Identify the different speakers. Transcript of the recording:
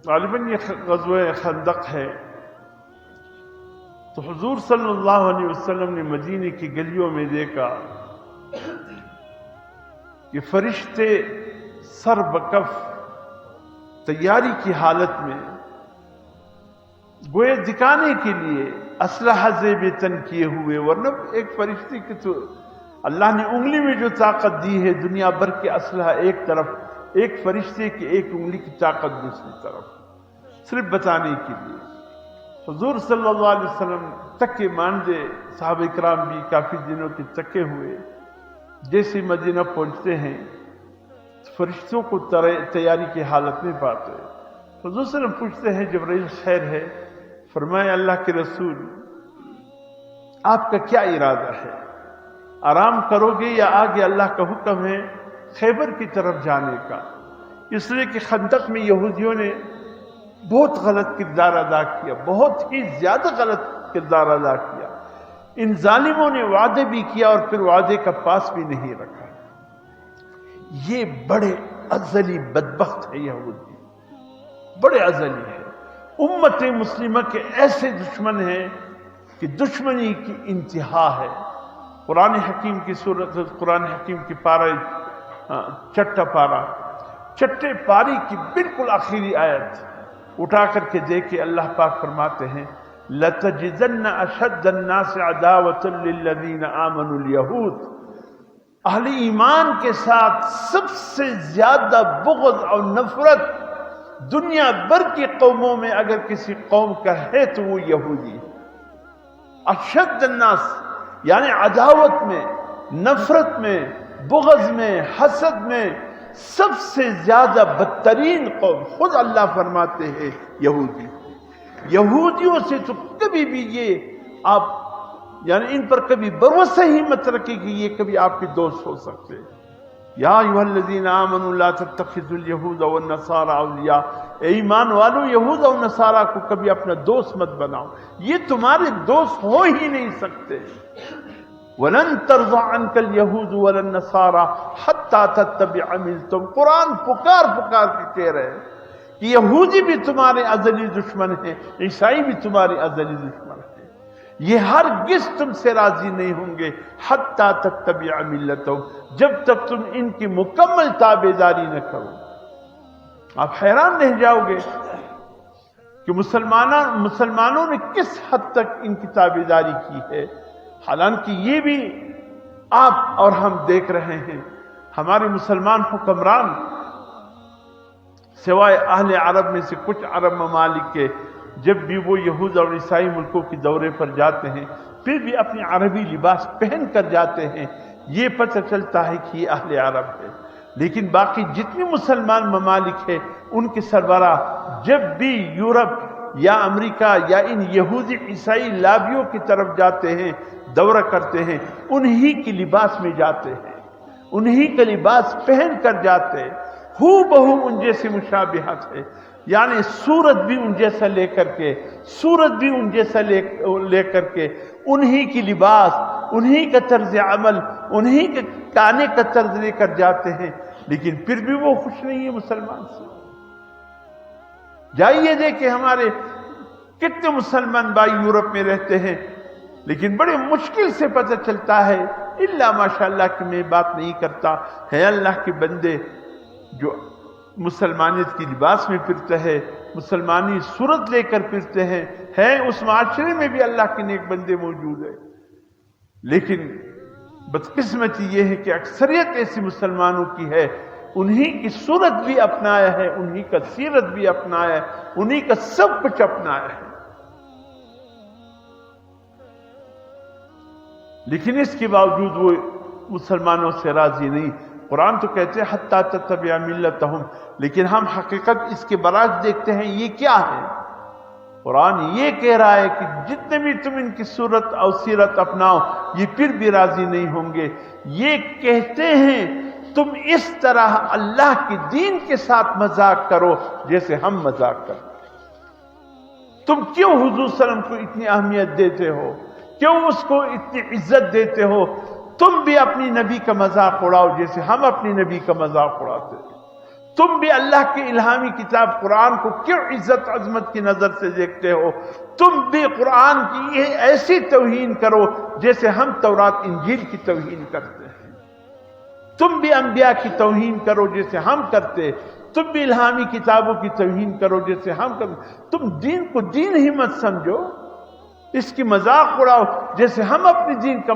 Speaker 1: غالباً یہ غزوہ خندق ہے۔ تو حضور صلی اللہ علیہ وسلم نے مدینے کی گلیوں میں دیکھا کہ فرشتے سر بکف تیاری کی حالت میں گوئے دکھانے کے لیے اسلحہ زیب تن کیے ہوئے، ورنہ ایک فرشتے کی تو اللہ نے انگلی میں جو طاقت دی ہے، دنیا بھر کے اسلحہ ایک طرف، ایک فرشتے کی ایک انگلی کی طاقت دوسری طرف، صرف بتانے کے لیے۔ حضور صلی اللہ علیہ وسلم تکے ماندے، صحابہ کرام بھی کافی دنوں کے تکے ہوئے، جیسے مدینہ پہنچتے ہیں فرشتوں کو تیاری کی حالت میں پاتے ہیں۔ حضور صلی اللہ علیہ وسلم پوچھتے ہیں جبرائیل خیر ہے؟ فرمایا اللہ کے رسول آپ کا کیا ارادہ ہے؟ آرام کرو گے یا آگے اللہ کا حکم ہے خیبر کی طرف جانے کا؟ اس لیے کہ خندق میں یہودیوں نے بہت غلط کردار ادا کیا، بہت ہی زیادہ غلط کردار ادا کیا۔ ان ظالموں نے وعدے بھی کیا اور پھر وعدے کا پاس بھی نہیں رکھا۔ یہ بڑے ازلی بدبخت ہے یہودی، بڑے ازلی ہے۔ امت مسلمہ کے ایسے دشمن ہیں کہ دشمنی کی انتہا ہے۔ قرآن حکیم کی سورت، قرآن حکیم کی پارہ، چھٹا پارہ، چھٹے پاری کی بالکل آخری آیت اٹھا کر کے دیکھے، اللہ پاک فرماتے ہیں لَتَجِدَنَّ أَشَدَّ النَّاسِ عَدَاوَةً لِلَّذِينَ آمَنُوا الْيَهُودِ، اہل ایمان کے ساتھ سب سے زیادہ بغض اور نفرت دنیا بھر کی قوموں میں اگر کسی قوم کا ہے تو وہ یہودی۔ اشد الناس یعنی عداوت میں، نفرت میں، بغض میں، حسد میں سب سے زیادہ بدترین قوم خود اللہ فرماتے ہیں یہودی۔ یہودیوں سے تو کبھی بھی یہ آپ یعنی ان پر کبھی بھروسہ ہی مت رکھیں کہ یہ کبھی آپ کے دوست ہو سکتے۔ یا ایھا الذین آمنوا لا تتخذوا اليہود والنصارى اولیاء، اے ایمان والو یہود اور نصارہ کو کبھی اپنا دوست مت بناؤ، یہ تمہارے دوست ہو ہی نہیں سکتے۔ وَلَن تَرْضَ عَنْكَ الْيَهُودُ وَلَا النَّصَارَى حَتَّى تَتَّبِعَ مِلَّتَهُمْ۔ قرآن پکار کے کہہ رہے ہیں کہ یہودی بھی تمہارے ازلی دشمن ہیں، عیسائی بھی تمہارے ازلی دشمن ہیں، یہ ہرگز تم سے راضی نہیں ہوں گے حَتَّى تَتَّبِعَ مِلَّتَهُمْ، جب تک تم ان کی مکمل تابعداری نہ کرو۔ آپ حیران رہ جاؤ گے کہ مسلمانوں نے کس حد تک ان کی تابعداری کی ہے، حالانکہ یہ بھی آپ اور ہم دیکھ رہے ہیں۔ ہمارے مسلمان حکمران سوائے اہل عرب میں سے کچھ عرب ممالک کے، جب بھی وہ یہود اور عیسائی ملکوں کے دورے پر جاتے ہیں پھر بھی اپنی عربی لباس پہن کر جاتے ہیں، یہ پتہ چلتا ہے کہ یہ اہل عرب ہے۔ لیکن باقی جتنی مسلمان ممالک ہیں ان کے سربراہ جب بھی یورپ یا امریکہ یا ان یہودی عیسائی لابیوں کی طرف جاتے ہیں، دورہ کرتے ہیں، انہی کی لباس میں جاتے ہیں، انہی کا لباس پہن کر جاتے ہیں، ہو بہو ان جیسی مشابہت ہے، یعنی صورت بھی ان جیسا لے کر کے، صورت بھی ان جیسا لے کر کے، انہی کی لباس، انہی کا طرز عمل، انہی کے کانے کا طرز لے کر جاتے ہیں، لیکن پھر بھی وہ خوش نہیں ہے مسلمان سے۔ جائیے دیکھیں ہمارے کتنے مسلمان بھائی یورپ میں رہتے ہیں، لیکن بڑے مشکل سے پتہ چلتا ہے، الا ماشاءاللہ کہ میں بات نہیں کرتا ہے اللہ کے بندے جو مسلمانیت کی لباس میں پھرتے ہیں، مسلمانی صورت لے کر پھرتے ہیں، اس معاشرے میں بھی اللہ کے نیک بندے موجود ہیں، لیکن بدقسمتی یہ ہے کہ اکثریت ایسی مسلمانوں کی ہے، انہی کی صورت بھی اپنایا ہے، انہی کا سیرت بھی اپنایا ہے، انہی کا سب کچھ اپنایا ہے، لیکن اس کے باوجود وہ مسلمانوں سے راضی نہیں۔ قرآن تو کہتے ہیں حتیٰ تتبع ملتہم، لیکن ہم حقیقت اس کے برعکس دیکھتے ہیں، یہ کیا ہے؟ قرآن یہ کہہ رہا ہے کہ جتنے بھی تم ان کی صورت اور سیرت اپناؤ یہ پھر بھی راضی نہیں ہوں گے۔ یہ کہتے ہیں تم اس طرح اللہ کے دین کے ساتھ مذاق کرو جیسے ہم مذاق کرتے۔ تم کیوں حضور صلی اللہ علیہ وسلم کو اتنی اہمیت دیتے ہو؟ کیوں اس کو اتنی عزت دیتے ہو؟ تم بھی اپنی نبی کا مذاق اڑاؤ جیسے ہم اپنی نبی کا مذاق اڑاتے ہیں۔ تم بھی اللہ کی الہامی کتاب قرآن کو کیوں عزت عظمت کی نظر سے دیکھتے ہو؟ تم بھی قرآن کی یہ ایسی توہین کرو جیسے ہم تورات انجیل کی توہین کرتے ہیں۔ تم بھی انبیاء کی توہین کرو جیسے ہم کرتے، تم بھی الہامی کتابوں کی توہین کرو جیسے ہم کرتے۔ تم دین کو دین ہی مت سمجھو، اس کی مذاق اڑاؤ جیسے ہم اپنی دین کا